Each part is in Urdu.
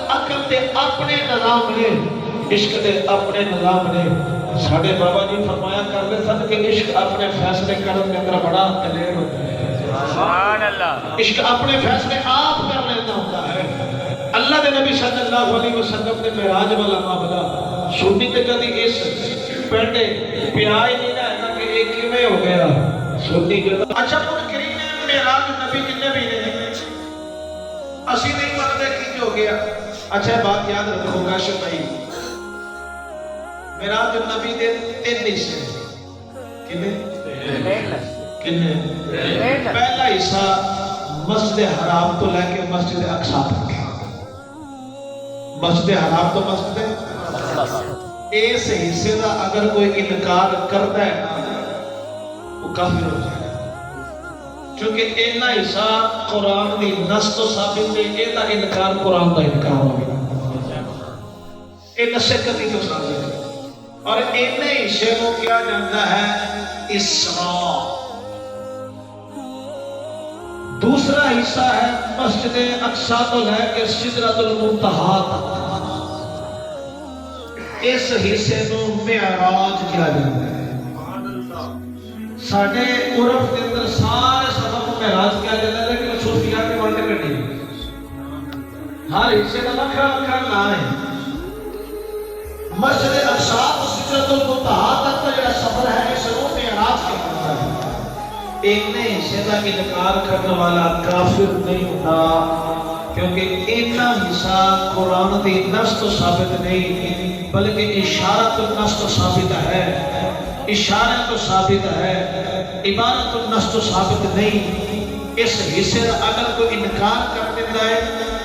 عقل دے اپنے نظام نے، عشق دے اپنے نظام نے۔ ساڈے بابا جی فرمایا کرتے سن کہ عشق اپنے فیصلے کرنے کے اندر بڑا دلیر ہوتا ہے۔ سبحان اللہ۔ عشق اپنے فیصلے آپ کر لینا ہوتا ہے۔ اللہ دے نبی صلی اللہ علیہ وسلم نے معراج والا معاملہ سنی تے کدی اس پینڈے پیا ہی نہیں رہنا کہ ایک کیویں ہو گیا سنی جو اچھا منکرین معراج نبی کتنے بھی نہیں اسی نہیں پڑھتے کی ہو گیا۔ اچھا بات یاد رکھو کاشف بھائی، معراج النبی دے 3 حصے کنے پہلا حصہ مسجد حرام تو لے کے مسجد اقصی تک، مسجد حرام تو مسجد اس حصے کا اگر کوئی انکار کرتا ہے نا وہ کافر ہو جائے گا، چونکہ اینا حصہ قرآن کی نص تو ثابت ہے، اینا انکار قرآن کا انکار ہو گیا، یہ نص کتی تو ثابت ہے۔ اور اینے حصے کو کیا جاتا ہے اسراء۔ دوسرا حصہ ہے مسجد اقصی تو لے کے سدرۃ المنتہا تک، اس حصے کو معراج کیا جاتا ہے۔ ساڈے عرف کے اندر سارے سبب کو معراج کیا جاتا ہے، لیکن صوفیاء کے ورڈ کٹی ہر حصے کا وکھرا وکھرا نام ہے۔ مسجد اقصی تو سدرۃ المنتہا تک کا جو سفر ہے اس کو معراج کیا جاتا ہے۔ ایک نے حصے کا انکار کرنے والا کافر نہیں ہوتا، کیونکہ اتنا حصہ قرآن کی نص تو ثابت نہیں بلکہ اشارت النص تو ثابت ہے، اشارہ تو ثابت ہے، عبارت النص تو ثابت نہیں۔ اس حصے کا اگر کوئی انکار کر دیتا ہے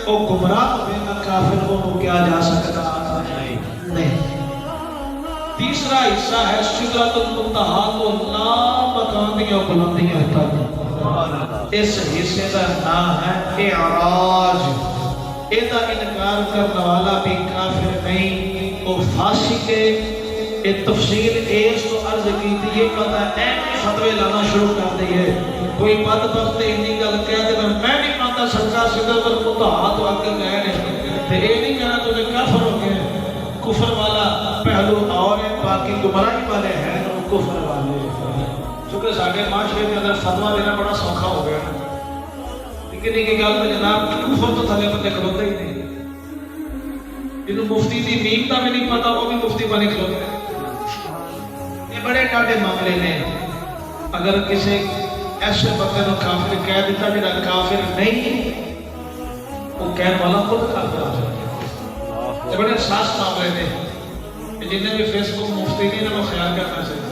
وہ گمراہ ہوگا، کافر کو کیا جا سکتا نہیں۔ تیسرا حصہ ہے سدرۃ المنتہا تو لامکان دیا بلندیاں تک، اس حصے کا نام ہے اعراج۔ ایسا انکار کرنے والا بھی کافر نہیں، وہ فاسق ہے۔ ایک تفصیل ایس تو عرض کی تھی، یہ پتہ ہے ایک فتوے لانا شروع کر دیئے، کوئی بدبخت اتنی گل کہہ دے میں نہیں مانتا سرکار سدرۃ المنتہا تو اگر گئے نے یہ نہیں کہنا تو کافر ہو گئے۔ کفر والا پہلو اور ہے، باقی گمراہی والے ہیں اور کفر والے، چونکہ ساڈے معاشرے کے اندر فتویٰ دینا بڑا سوکھا ہو گیا، لیکن ایک گل میں جناب کفر تو تھلے بندے کھلوتے ہی نہیں، جنہوں مفتی دی میم کا بھی نہیں پتا وہ بھی مفتی بنے کھلوتے ہیں۔ یہ بڑے ڈاٹے معاملے نے، اگر کسی ایسے بندے کو کافر کہہ دیتا جڑا کافر نہیں وہ کہنے والا خود کافر ہو جائے۔ یہ بڑے حساس معاملے نے، جنہیں بھی فیس بک مفتی نہیں انہوں خیال کرنا چاہیے،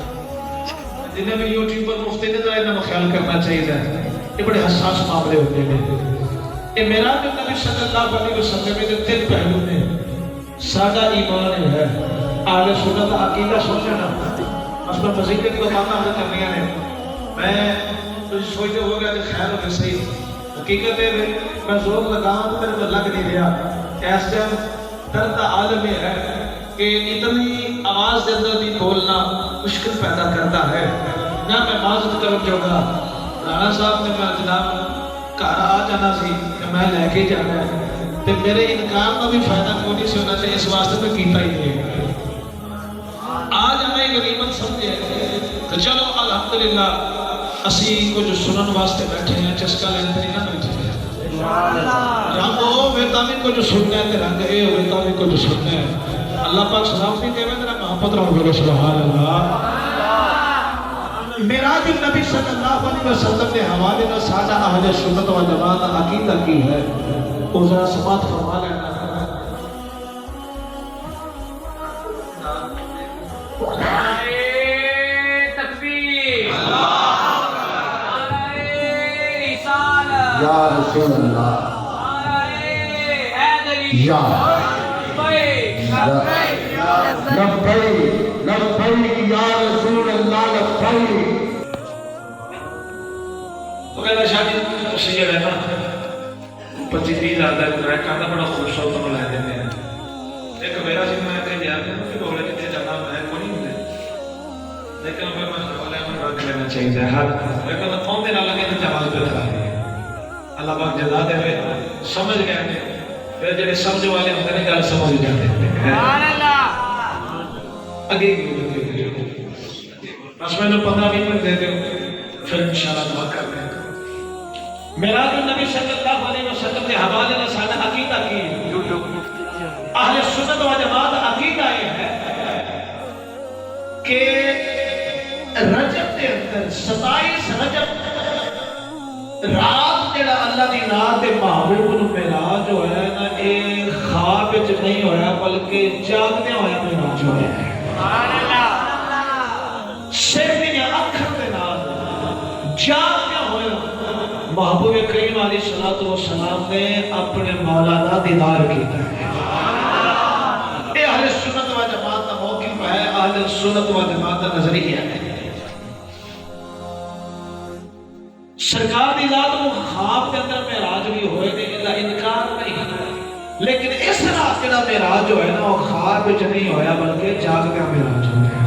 جنہیں بھی یوٹیوب پر مفتی نہیں انہوں خیال کرنا چاہیے۔ یہ بڑے حساس معاملے ہوتے ہیں۔ یہ معراج نبی صلی اللہ علیہ وسلم کے 3 پہلو نے۔ سادہ ایمان ہے، اہل سنت عقیدہ سوچنا، اس پر مزید کو باتیں ہمیں کرنی ہیں۔ میں کچھ سوچتے ہو گیا کہ خیر ہوگی صحیح، حقیقت ہے میں زور لگاؤں تو میرے کو لگ نہیں رہا۔ اس ٹائم درد عالم ہے کہ اتنی آواز دے اندر بھی بولنا مشکل پیدا کرتا ہے۔ نہ میں معذرت کروں چاہوں گا، رانا صاحب نے میں جناب گھر آ جانا سی کہ میں لے کے جانا ہے، تو میرے انکار کا بھی فائدہ کوئی نہیں سی ہونا چاہیے، اس واسطے میں کیتا ہی نہیں۔ آج ہمیں غنیمت سمجھے تو چلو الحمدللہ اسی کو جو سنن واسطے بیٹھے ہیں، چسکا لینے نہیں نہ بیٹھے ہیں۔ رنگ ہو ویتا بھی کو جو سننا ہے، رنگ اے ہو ویتا بھی کو جو سننا ہے۔ اللہ پاک سلامتی دے میں تیرا محبت رہو گے سبحان اللہ۔ معراج النبی صلی اللہ علیہ وسلم نے حوالے میں سادہ اہل سنت و جماعت عقیدہ کی ہے، وہ ذرا سماعت فرما لینا۔ یا رسول اللہ، یا لبیک لبیک یا رسول اللہ لبیک۔ وہ کہتا شادی سید ہے نا 25-30 ہزار کا کہتا بڑا خوش ہو تو لے دیتے ہیں۔ ایک میرا سی میں کہیں جا کے کہ بولے جتنے جانا میں کوئی نہیں ملے، لیکن پھر میں بولے میں رکھ لینا چاہیے ہر لیکن فون دے نہ لگے تو جواز پہ تھا۔ اللہ پاک جزا دے سمجھ گئے ہیں پھر جڑے سمجھ والے ہوتے ہیں گل سمجھ جاتے ہیں سبحان اللہ اگے بس میں نے 15-20 منٹ دے دو پھر انشاءاللہ دعا کر رہے ہیں معراج النبی صلی اللہ علیہ وسلم کے حوالے سے سارا عقیدہ کی اہل سنت و جماعت عقیدہ یہ ہے کہ رجب کے اندر 27 رجب رات جڑا اللہ دی رات محبوب نو معراج ہویا نا اے خواب وچ نہیں ہویا بلکہ جاگدے ہویا معراج ہویا ہے سبحان اللہ صرف یہ اکھر دے نال جاگدے ہویا محبوب کریم علیہ الصلوۃ والسلام نے اپنے مولا دا دیدار کیتا ہے اے اہل سنت و جماعت کا موقف ہے اہل سنت و جماعت کا نظریہ ہے سرکار دی ذات کو خواب کے اندر معراج بھی ہوئے نے اللہ انکار نہیں لیکن اس رات جڑا معراج ہوئے نا وہ خواب وچ نہیں ہویا بلکہ جاگ کے معراج ہویا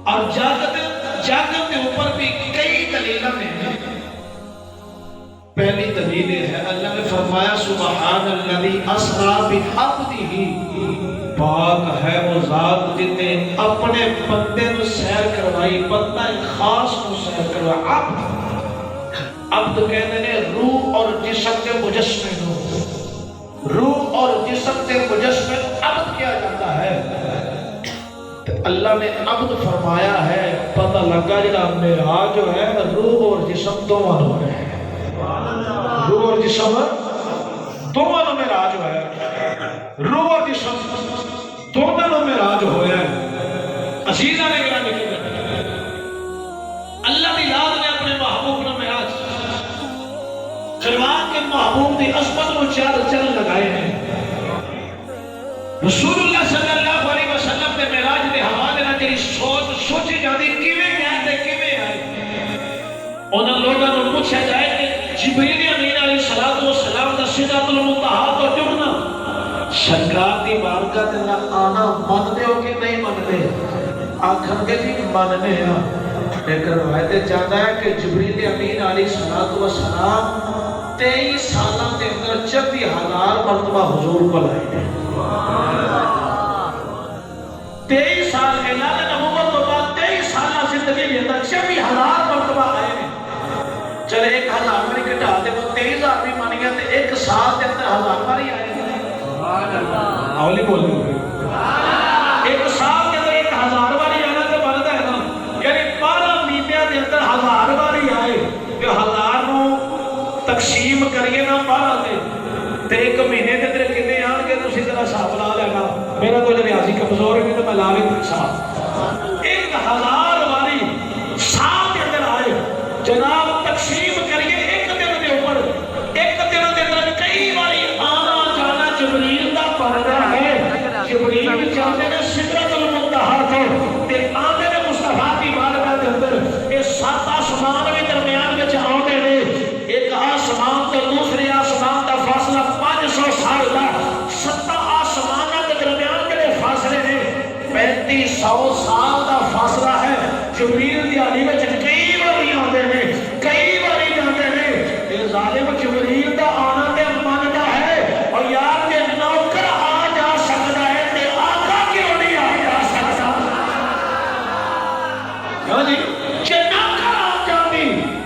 اور جاگن کے اوپر بھی کئی دلیلیں ہیں پہلی دلیل ہے اللہ نے فرمایا سبحان الذی اسرا بعبدہ پاک ہے وہ ذات جس نے اپنے بندے کو سیر کروائی بندہ خاص کو سیر کروایا عبد کہتے ہیں روح اور جسم کے مجسمے کو روح اور جسم کے مجسمے عبد کیا جاتا ہے اللہ نے عبد فرمایا ہے پتہ لگا جڑا معراج جو ہے روح اور جسم دونوں ہو رہے ہیں روح اور جسم دونوں معراج ہوا ہے روح اور جسم دونوں معراج ہویا ہے عزیزاں نے گرامی کی اللہ دی یاد نے اپنے محبوب نے معراج کروا کے محبوب دی عظمت کو چار چل لگائے ہیں رسول اللہ صلی اللہ علیہ وسلم نے معراج دے حوالے نال جڑی سوچی جاندی کیویں گیا تے کیویں آئے انہاں لوگاں نوں پوچھا جائے کہ جبریل امین علیہ الصلوۃ والسلام دا سدرۃ المنتہا تو چڑھنا سرکار دی بارگاہ تے آنا مانتے ہو کہ نہیں مانتے آکھن کے جی ماننے ہیں ایک روایت جانا ہے کہ جبریل امین علیہ الصلوۃ والسلام 23 سالوں کے اندر 24,000 مرتبہ حضور کو لائے 23 سال اعلان نبوت تو بعد 23 سالہ زندگی کے اندر 24,000 مرتبہ آئے ہیں چلے 1,000 باری کٹا دے وہ 23,000 بھی مان گیا تے ایک سال کے اندر 1,000 باری آئے اولی بول دیں ایک سال کے اندر 1,000 باری آنا تو بنتا ہے نا یعنی 12 مہینے کے اندر 1,000 باری آئے کہ 1,000 نو تقسیم کریے نا 12 تے ایک مہینے کے اندر کتنے آن کے تسی ذرا حساب لا لینا میرا تو ریاضی کمزور ہے تو میں لا بھی حساب 1,000 باری سال کے اندر آئے جناب تقسیم کریے ایک دن کے اوپر ایک دن کے اندر کئی باری آنا جانا جبریل دا پردہ ہے جبریل جاتے ہیں سدرۃ المنتہا کو تے آتے ہیں مصطفیٰ کی بارگاہ کے اندر یہ 7 آسمان کے درمیان وچ آتے ہیں ایک آسمان تو دوسرے آسمان کا فاصلہ 500 سال کا 7 آسمان کے درمیان کے فاصلے نے 3500 سال کا فاصلہ ہے جبریل دی علی وچ کئی باری آتے ہیں کئی باری جاتے ہیں یہ ظالم جبریل دا آنا تے مانتا ہے اور یار کے نوکر آ جا سکتا ہے تے آقا کیوں نہیں آ جا سکتا کیوں جی کہ نوکر آ جاتی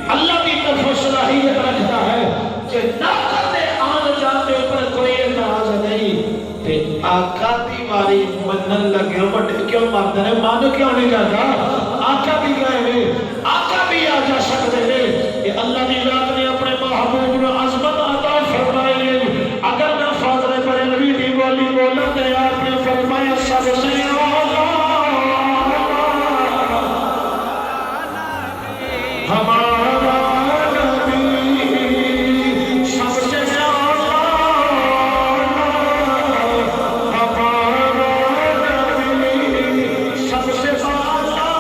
اللہ کی طرف صلاحیت رکھتا ہے کہ نوکر دے آن جاتے اوپر کوئی اعتراض نہیں تے آقا دی باری منن لگے بٹ کیوں مانتے ہیں مان کیوں نہیں جاتا آقا بھی گئے ہیں آقا بھی آ جا سکتے ہیں کہ اللہ کی ذات نے اپنے محبوب کو عظمت عطا فرمائی ہے اگر میں فاضل بریلوی دی بولی بولا تو آپ نے فرمایا سب سے ہمارا نبی سب سے زیادہ ہمارا نبی سب سے زیادہ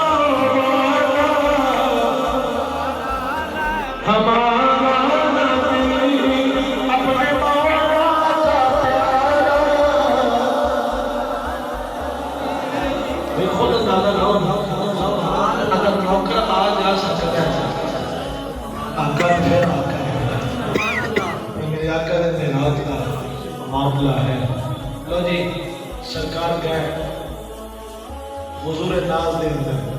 معاملہ ہے. لو جی سرکار گئے حضور ناز دے اندر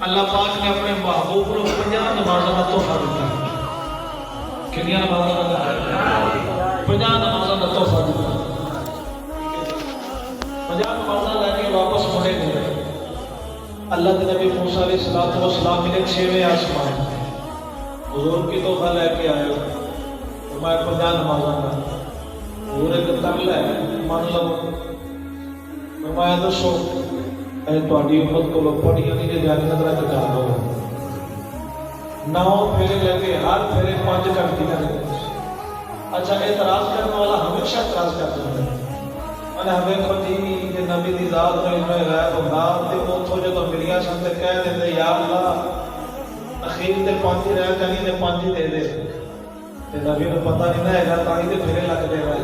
اللہ پاک نے اپنے محبوب کو 50 نمازوں کا تحفہ دیتا ہے. کنیا نمازوں کا 50 نمازوں کا تحفہ دیتا ہے. 50 نمازیں لے کے واپس مڑے گئے. اللہ کے نبی موسیٰ علیہ الصلوۃ والسلام نے 6ویں آسمان حضور کی تحفہ لے کے آئے ہو میں 50 نمازوں کا حضور ایک ترلا ہے مان لو میں دسو اے تہاڈی امت کو پڑھیاں نہیں کہ جانے نظر کٹا دو 9 پھیرے لے کے ہر پھیرے 5 گھنٹے لگے. اچھا اعتراض کرنے والا ہمیشہ اعتراض کرتا ہے میں ہمیں خود ہی کہ نبی دی ذات میں علم غیب ہوتا تے اوتھوں جدوں ملیا سن تے کہہ دیندے یا اللہ اخیر تے 5 رہ جانی تے 5 دے دے تے نبی نوں پتہ نہیں نہ ہے تاں ہی تے پھرے لگ دے گا.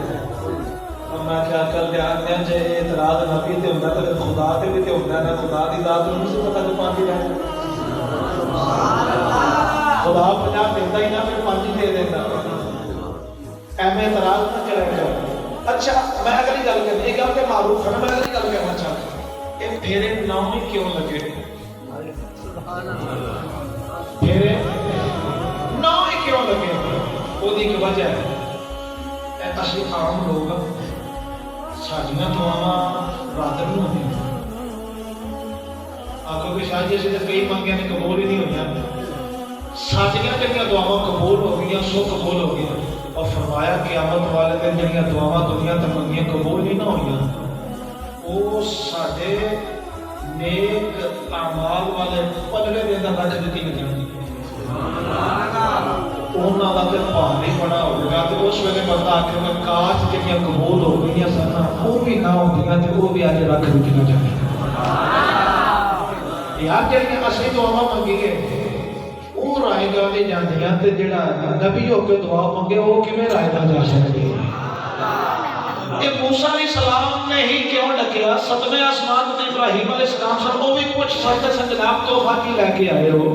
میں کیا کر دیا کہ جے اعتراض نبی تے ہوندا تے خدا تے بھی تے ہوندا نہ خدا دی ذات نوں نہیں پتہ کہ 5 رہ خدا 50 دیندا ہی نہ پھر 5 دے دیندا ایویں اعتراض نہ کرے کر. اچھا میں اگلی گل کرنی یہ گل تے معروف ہے میں اگلی گل کرنا چاہتا ہوں یہ پھیرے 9 ہی کیوں لگے پھیرے 9 ہی کیوں لگے وہ دی ایک وجہ ہے اسی عام لوگ ساڈیاں دعاواں رات نوں ہوندیاں آکھو کہ شاید جیسے کئی منگیاں نے قبول ہی نہیں ہوئیاں ساڈیاں جڑیاں دعاواں قبول ہو گئیاں سو قبول ہو گئیاں اور فرمایا قیامت والے دن جڑیاں دعاواں دنیا تے منگیاں قبول نہیں نہ ہوئیاں وہ ساڈے نیک اعمال والے پلڑے دے اندر رکھ دتی گئیاں انہاں دا تے بھار ہی بڑا ہو گیا تے اس ویلے بندہ آکھے گا کاش جڑیاں قبول ہو گئیاں سن وہ بھی نہ ہوندیاں تے وہ بھی اج رکھ دتیاں جاندیاں. یار جڑیاں اسی دعاواں منگیے وہ رائے گا نہیں جاندیاں تے جڑا نبی ہو کے دعا منگے وہ کیویں رائے گا جا سکدی ہے. یہ موسیٰ علیہ السلام نے ہی کیوں ڈکیا 7ویں آسمان تے ابراہیم علیہ السلام سن وہ بھی کچھ سچ سچ جناب تحفہ کی لے کے آئے ہو.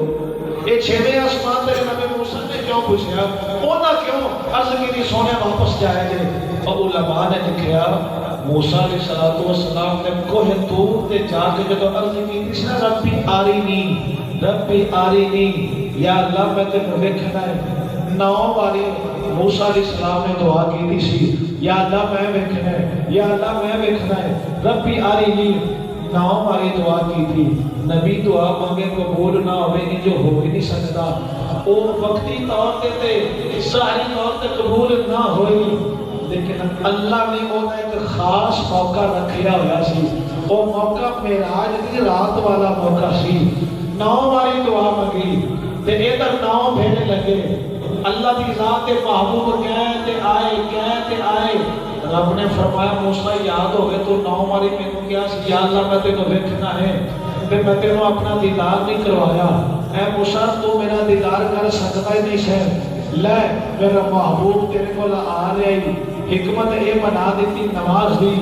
یہ 6ویں آسمان تے نبی موسیٰ نے کیوں پوچھا انہاں کیوں عرض کی سونے واپس جائے جے اور علماء نے لکھیا موسیٰ علیہ السلام نے کوہ طور تے جا کے جدوں عرض کی اس نے ربی آرینی یا اللہ میں تے ویکھنا ہے 9 باری موسیٰ علیہ السلام نے دعا کی تھی سی یا اللہ میں ویکھنا ہے یا اللہ میں ویکھنا ہے ربی آرینی 9 باری دعا کی تھی. نبی دعا مانگے قبول نہ ہوئے گی جو ہو ہی نہیں سکتا وہ وقتی طور تے ظاہری طور تے قبول نہ ہوئے گی لیکن اللہ نے وہ ایک خاص موقع رکھیا ہوا سی وہ موقع معراج دی رات والا موقع سی. 9 باری دعا مانگی تے ادھر 9 پھیرے لگے اللہ دی ذات محبوب کہتے آئے رب نے فرمایا موسیٰ یاد ہوئے تو 9 باری میں کو کیا یا اللہ میں تینوں ویکھنا ہے تے میں تینوں اپنا دیدار نہیں کروایا اے موسیٰ تو میرا دیدار کر سکتا ہی نہیں ہے لے میرا محبوب تیرے کو آ رہا ہی حکمت یہ بنا دیتی نماز دی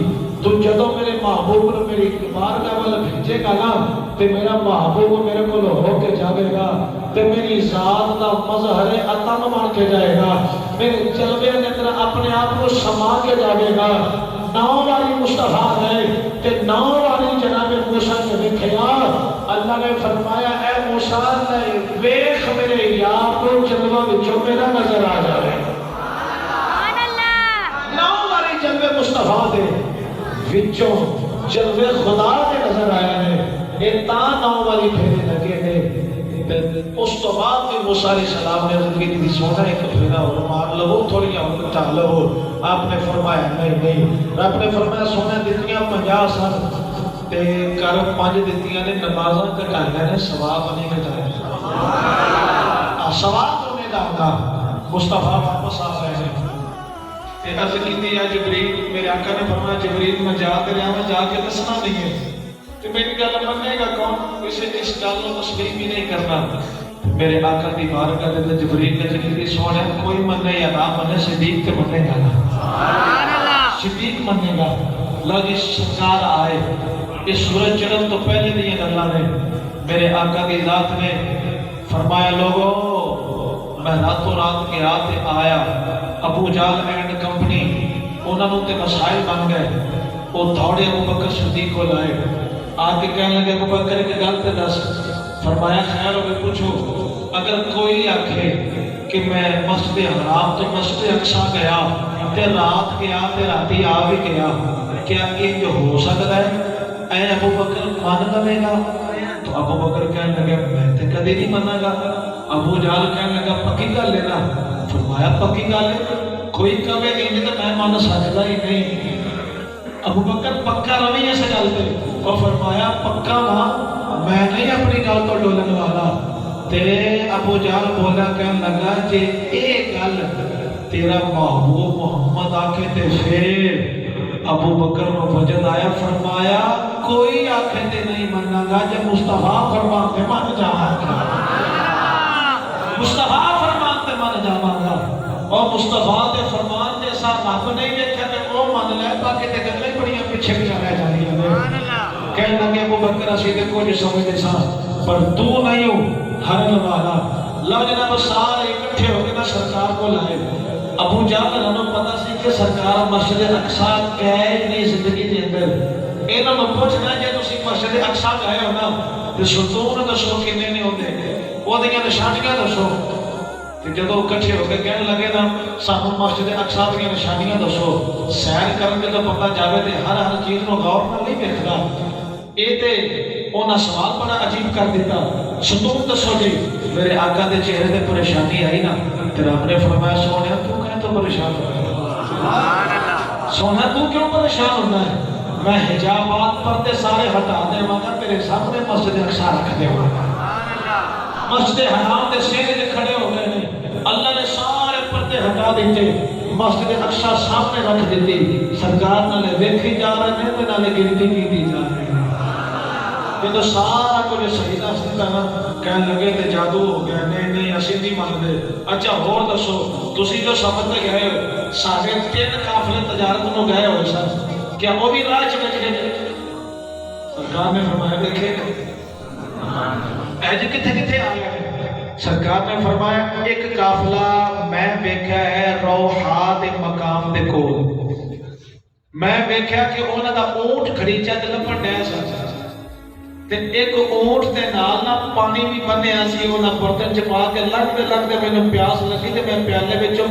تو جدوں میرے محبوب نے میری بارگاہ والا بھیجے گا نا تے میرا محبوب میرے کو ہو کے جاوے گا تے میری ذات دا مظہر عطم بن کے جائے گا میرے جلوے کے اندر اپنے آپ کو سما کے جاوے گا. 9 باری مصطفیٰ ہے تے 9 باری جناب موسیٰ نے دیکھا اللہ نے فرمایا اے موسیٰ نے ویکھ میرے یار کو جلوہ وچوں میرا نظر آ جائے سبحان اللہ 9 باری جلوے مصطفیٰ دے وچوں جلوے خدا دے نظر آئے نے یہ تا 9 باری پھیرے لگے نے. اس تو بعد بھی موسیٰ علیہ السلام نے عرض کی تھی سونا ایک پھیرا اور مار لو تھوڑی اور کٹا لو آپ نے فرمایا نہیں رب نے فرمایا سونا دیتیاں 50 سن تے کر 5 دیتیاں نے نمازاں کٹائیاں نے ثواب نہیں کٹایا ثواب ہونے دا ہوگا. مصطفیٰ واپس آ رہے ہیں تے عرض کی تھی یا جبریل میرے آقا نے فرمایا جبریل میں جا کے رہا میں جا کے دسنا نہیں ہے کہ میری گل مننے گا کون اسے اس گل کو تسلیم ہی نہیں کرنا. میرے آقا دی بارگاہ کے اندر جبریل نے ذکر سونے کوئی منے یا نہ منے صدیق تے منے گا سبحان اللہ صدیق منے گا. لو جی سرکار آئے اس سورج چڑھن تو پہلے دی یہ اللہ نے میرے آقا کی ذات نے فرمایا لوگوں میں راتوں رات کے رات آیا ابو جال اینڈ کمپنی انہوں نے مسائل بن گئے وہ دوڑے ابو بکر صدیق کو لائے آ کے کہنے لگے ابو بکر کی گل تے دس فرمایا خیر ہوگی پوچھو اگر کوئی آکھے کہ میں مسجد حرام تو مسجد اقصی گیا تے رات گیا تے راتی آ بھی گیا کیا یہ ہو سکتا ہے اے ابو بکر مان لے گا تو ابو بکر کہنے لگے میں تے کدی نہیں مانا گا ابو جہل کہنے لگا پکی گل ہے نا فرمایا پکی گل ہے کوئی کہے انج تو میں مان سکتا ہی نہیں ابو بکر پکا روی اس گل پہ اور فرمایا پکا ماں میں نہیں اپنی گل تو ڈولن والا تے ابو جہل بولا کہنے لگا جی اے گل تیرا محبوب محمد آکھے تے پھر ابو بکر کو وجد آیا فرمایا کوئی آکھے تے نہیں مننا گا جب مصطفیٰ فرماتے من جاواں گا مصطفیٰ فرماتے من جاواں گا اور مصطفیٰ دے فرمان جیسا رب نہیں دیکھا تے وہ من لے باقی تے گلاں بڑی پیچھے پیچھے رہ جاندیاں نے کہنے لگے ابو بکر اسی تے کچھ سمجھدے ساں پر تو نہیں ہو ہرن والا لو جناب سارے اکٹھے ہو کے نا سرکار کو لائے ابو جہل انہوں پتہ سی کہ سرکار مسجد اقصی گئے نہیں زندگی دے اندر انہوں نے پوچھنا جے تسی مسجد اقصی گئے ہو نا تے ستون دسو کنے نے ہوندے او دیاں نشانیاں دسو تے جدوں اکٹھے ہو کے کہنے لگے نا سانوں مسجد اقصی دیاں نشانیاں دسو سیر کرن تے پتہ جاوے تے ہر چیز نو غور نال نہیں دیکھدا اے تے انہاں سوال بڑا عجیب کر دیتا ستون دسو جی میرے آقا دے چہرے تے پریشانی آئی نا تے رب نے فرمایا سونیا تو کہیں تو پریشان ہو سونا تو کیوں پریشان ہونا ہے میں حجابات پردے سارے ہٹا دے مگر تیرے سامنے مسجد اقصی رکھ دے مسجد حرام دے سینے دے کھڑے ہو گئے ہیں اللہ نے سارے پردے ہٹا دیتے مسجد اقصی سامنے رکھ دیتی سرکار نالے دیکھی جا رہے ہیں تے نالے گنتی کی دی جا رہے ہیں یہ تو سارا کچھ صحیح دس دیتا نا کہنے لگے تے جادو ہو گیا نہیں نہیں اسی نہیں مانتے اچھا اور دسو تسی جو سفر تے گئے ہو سارے 3 قافلے تجارت نو گئے ہوئے سن کیا وہ بھی راہ چ بچ گئے سرکار نے فرمایا دیکھے اج کتھے کتھے آ گئے سرکار نے فرمایا ایک قافلہ میں ویکھیا ہے روحا دے مقام دے کول میں ویکھیا کہ انہاں دا اونٹ کھڑیچا تے لپن ڈے سن تے ایک اونٹ تے نال نہ پانی بھی بنیا سی انہاں برتن چ پا کے لگتے مینوں پیاس لگی تے میں پیالے وچوں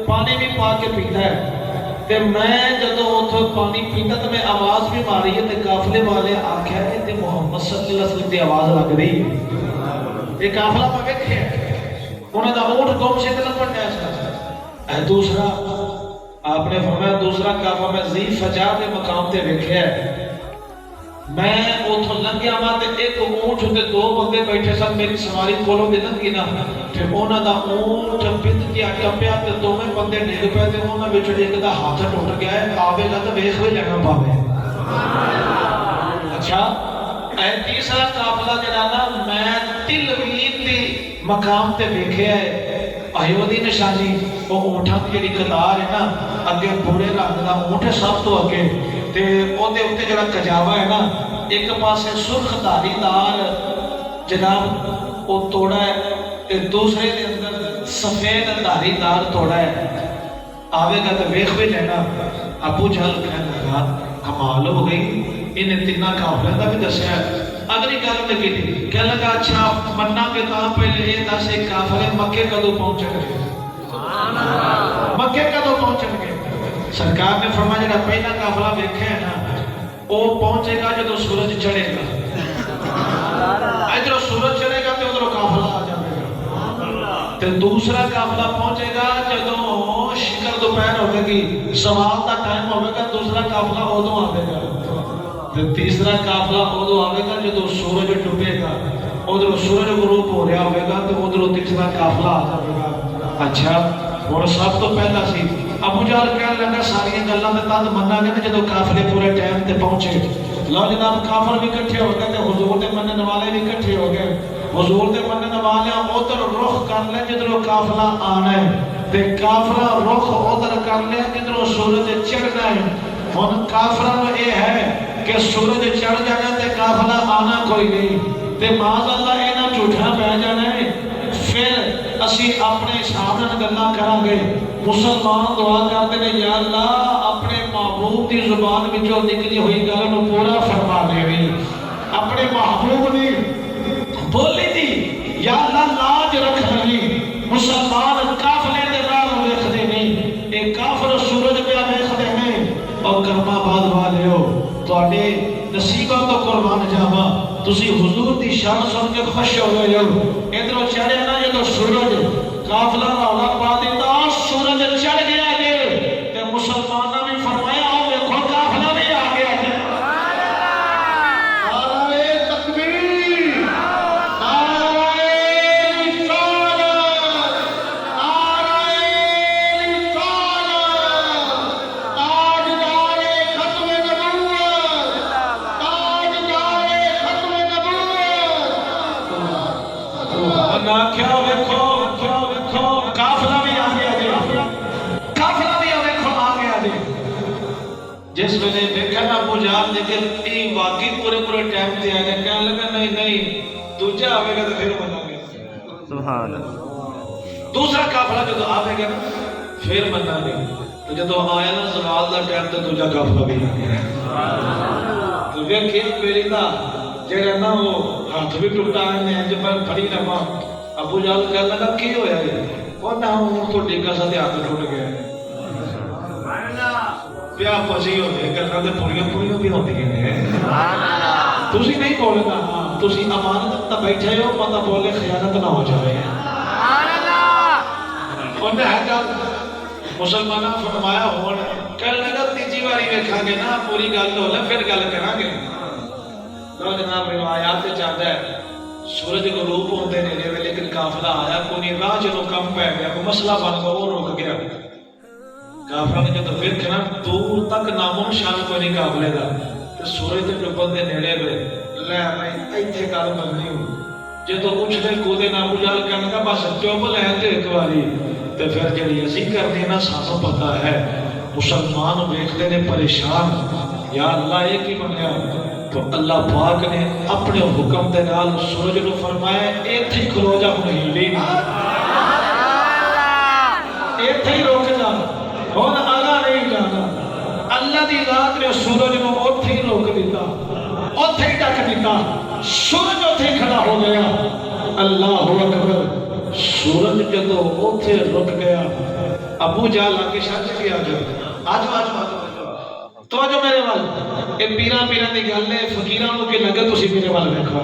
پانی بھی پا کے پیندا ہے تے میں جدوں اوتھوں پانی پیندا تے میں آواز بھی ماری ہے تے قافلے والے آکھیا کہ تے محمد صلی اللہ علیہ وسلم دی آواز لگ رہی ہے یہ قافلہ میں ویکھیا انہاں دا اونٹ گم سے تے لپن ڈیا سی دوسرا آپ نے فرمایا دوسرا قافلہ میں ذی فجا دے مقام تے ویکھیا ہے میں اوتھوں لنگیا وا تے ایک اونٹ تے 2 بندے بیٹھے سن میری سواری کولوں دے لنگی نا تے انہاں دا اونٹ پت گیا ٹپیا تے دوویں بندے ڈگ پئے تے انہاں وچ ایک دا ہاتھ ٹوٹ گیا ہے آوے گا تے ویکھ وی لینا پاوے اچھا اے تیسرا قافلہ جڑا نا میں تلوین دی مقام تے ویکھیا ہے آئیو دی نشانی وہ اونٹاں دی جڑی قطار ہے نا اگے بھورے رنگ دا اونٹ ہے سب تو اگے تے او دے اوتے جڑا کجاوا ہے نا ایک پاسے سرخ دھاری دار جناب او توڑا ہے تے دوسرے دے اندر سفید دھاری دار توڑا ہے آوے گا تے ویکھ بھی لینا ابو جہل کہنے لگا کمال ہو گئی انہیں 3 قافلے دا بھی دسیا اگلی گل تے کی کہنے لگا اچھا مننا کے تا پہلے یہ دس ایک قافلے مکے کدوں پہنچ گئے مکے کدوں پہنچ گئے سرکار نے فرمایا جڑا پہلا قافلہ ویکھیا ہے نا وہ پہنچے گا جدوں سورج چڑھے گا ادھر سورج چڑھے گا تے ادھر قافلہ آ جائے گا تے دوسرا قافلہ پہنچے گا جدوں شکر دوپہر ہوے گی سوال دا ٹائم ہوے گا دوسرا قافلہ اودوں آوے گا تے تیسرا قافلہ اودوں آوے گا جدوں سورج ڈوبے گا ادھر سورج غروب ہو رہا ہوے گا تے ادھر تیسرا قافلہ آ جائے گا اچھا اور سب تو پہلا سی ابو جہل کہنے لگا ساری گلاں تے تد مننا گے جدوں قافلے پورے ٹائم تے پہنچے لو جناب کافر بھی اکٹھے ہو گئے تے حضور دے منن والے بھی اکٹھے ہو گئے حضور دے منن والے ادھر رخ کر لے جدھروں قافلہ آنا ہے تے کافرہ رخ ادھر کر لے جدھروں سورج چڑھنا ہے ہن کافرہ نو یہ ہے کہ سورج چڑھ جانا تے قافلہ آنا کوئی نہیں تے معاذ اللہ انہاں جھوٹا پہ جانا ہے پھر اسی اپنے حساب نال گلاں کرانگے مسلمان دعا کرتے ہیں یا اللہ اپنے محبوب کی زبان وچوں نکلی ہوئی گل نو پورا فرما دے اپنے محبوب دی بولی دی یا اللہ لاج رکھ رہی مسلمان قافلے دے نال ویکھدے نہیں اے کافر سورج پہ ویکھدے ہیں اور کرما باد والیو تواڈے نصیباں تو قربان جاواں تسی حضور دی شان سن کے خوش ہو گئے ہو ادھروں چڑھے نا جدوں سورج قافلہ رولا پا دیتا سورج چڑھ گیا جے تے مسلماناں بھی فرمایا آؤ ویکھو قافلہ بھی آ گیا جے نعرہ تکبیر نعرہ رسالت نعرہ رسالت تاجدار ختم نبوت تاجدار ختم نبوت نا کیا ویکھو قافلہ بھی آ گیا جی قافلہ بھی آ گیا جی جس میں نے دیکھا نا ابو جہل لیکن یہ واقعی پورے ٹائم تے آ گیا کہنے لگا نہیں دوجا آئے گا تو پھر منا گے سبحان اللہ دوسرا قافلہ جو آئے گا پھر منا گے تو جب آیا نا زوال دا ٹائم تے دوجا قافلہ بھی آ گیا تو ویکھے میری دا جڑا نا وہ ہاتھ بھی ٹوٹا ہے نے انج پر کھڑی رہا ابو جہل کہنے لگا کی ہویا ہے وہ نہ ہوں تو ڈیگا سا ہاتھ ٹوٹ گیا پیا پسی ہوتے گلاں تے پوریاں بھی ہوندی ہیں تسی نہیں بولنا تسی امانت تے بیٹھے ہو پتہ بولے خیانت نہ ہو جائے سبحان اللہ انہیں ہے گل مسلماناں فرمایا ہون کہنے لگا تیجی باری ویکھاں گے نا پوری گل ہو لے پھر گل کراں گے تو جناب روایات تے چلدا ہے سورج غروب ہوتے نیڑے وے لیکن قافلہ آیا کوئی راہ جدوں کم پہ گیا کوئی مسئلہ بن گیا وہ رک گیا قافلہ نے جدوں ویکھنا دور تک نامو نشان کوئی نہیں قافلے دا تے سورج تے ڈوبن دے نیڑے وے لے میں ایتھے گل بننی ہوں جدوں اٹھدے کودے نہ ابو جہل کہنے لگا بس چپ لے تے ایک واری تے پھر جڑی اسی کرنی نا سانوں پتہ ہے مسلمان ویکھدے نے پریشان یا اللہ یہ کی بنیا تو اللہ پاک نے اپنے حکم دے نال سورج نو فرمایا ایتھے ہی کھلو جا ہن ہلی ایتھے ہی رک جا ہن آگا نہیں جانا اللہ دی ذات نے سورج نو اوتھے ہی روک دیتا اوتھے ہی ڈک دیتا سورج اوتھے ہی کھڑا ہو گیا اللہ اکبر سورج جدوں اوتھے رک گیا ابو جہل آ کے شک کے آ گیا آجو تو جو میرے وال اے پیراں دی گل ہے فقیراں نو کہ لگے تسی میرے وال ویکھو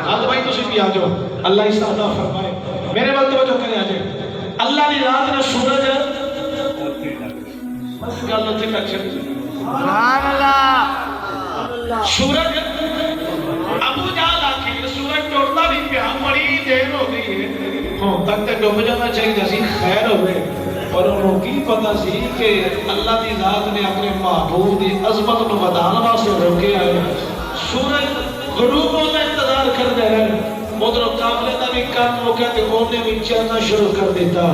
آج بھائی تسی بھی آ جاؤ اللہ استعدا فرمائے میرے وال توجہ کرے آ جائے اللہ دی رات نے سورج گل تے کچھ سبحان اللہ سورج ابو جہل آکھے سورج ٹوٹدا نہیں پیا بڑی دیر ہو گئی ہے ہن تک تے ڈوب جانا چاہیے سی خیر ہوے اور انہوں کی پتہ سی کہ اللہ دی ذات نے اپنے محبوب دی عظمت کو بتانا واسطے روکے آئے سورج غروب ہوتا انتظار کر دے رہے ادھر قافلے دا بھی کام ہو گیا تے اونے بھی چلنا شروع کر دیتا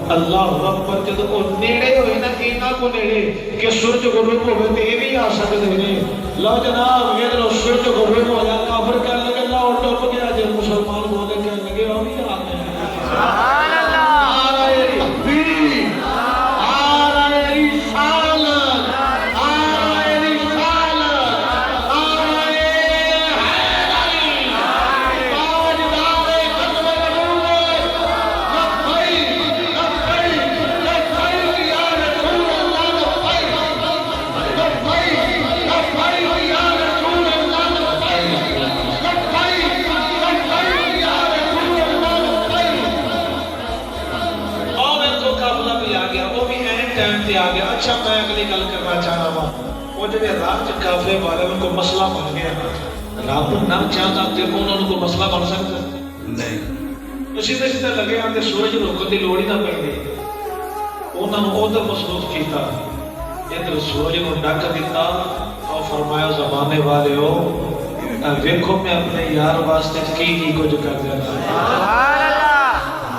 اللہ اکبر جب وہ نیڑے ہوئے نا اینا کو نیڑے کہ سورج غروب ہوئے تے یہ بھی آ سکتے ہیں لو جناب ادھر سورج غروب ہو جائے کافر کہنے لگے اللہ اور ڈوب گیا جب مسلمان بولے کہنے لگے اور بھی آ گئے سبحان اللہ نعرہ تکبیر اچھا میں اگلی گل کرنا چاہتا ہوں وہ جب رات قافلے والے ان کو مسئلہ بن گیا رب نہ چاہتا تے انہوں کو مسئلہ بن سکتا نہیں سیدھے سیدھے لگے آتے سورج روکن کی لوڑ ہی نہ پڑی انہوں نے ادھر مصروف کیتا ادھر سورج کو ڈک دیتا اور فرمایا زمانے والے ہو ویکھو میں اپنے یار واسطے کی کچھ کر دیتا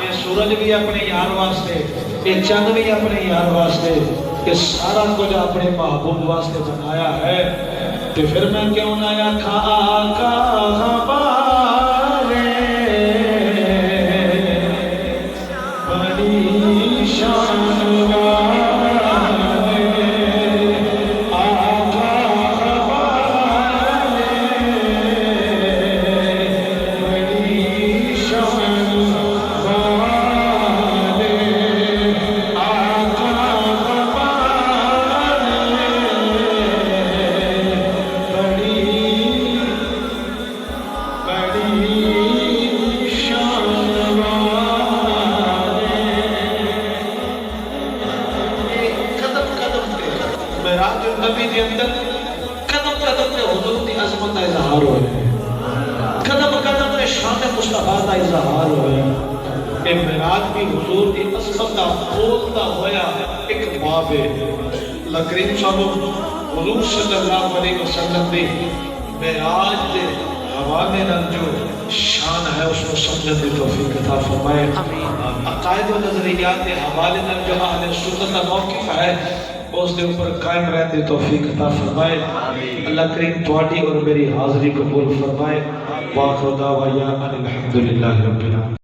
یہ سورج بھی اپنے یار واسطے یہ چند بھی اپنے یار واسطے یہ سارا کچھ اپنے محبوب واسطے بنایا ہے تو پھر میں کیوں نہ آکھا آقا ہمارے جو نبی دے اندر قدم قدم تے حضور دی عظمت دا اظہار ہوئے، قدم قدم تے شان مصطفیٰ دا اظہار ہوئے۔ اے معراج بھی حضور دی عظمت دا بولتا ہویا ایک باب ہے۔ اللہ کریم صاحب حضور صلی اللہ علیہ وسلم دے معراج دے حوالے نال جو شان ہے اس کو سمجھنے کی توفیق عطا فرمائے۔ عقائد و نظریات کے حوالے نال جو اہل سنت کا موقف ہے اس دے اوپر قائم رہنے کی توفیق عطا فرمائے۔ اللہ کریم تواڈی اور میری حاضری قبول فرمائے۔ واخر دعوانا الحمدللہ رب العالمین۔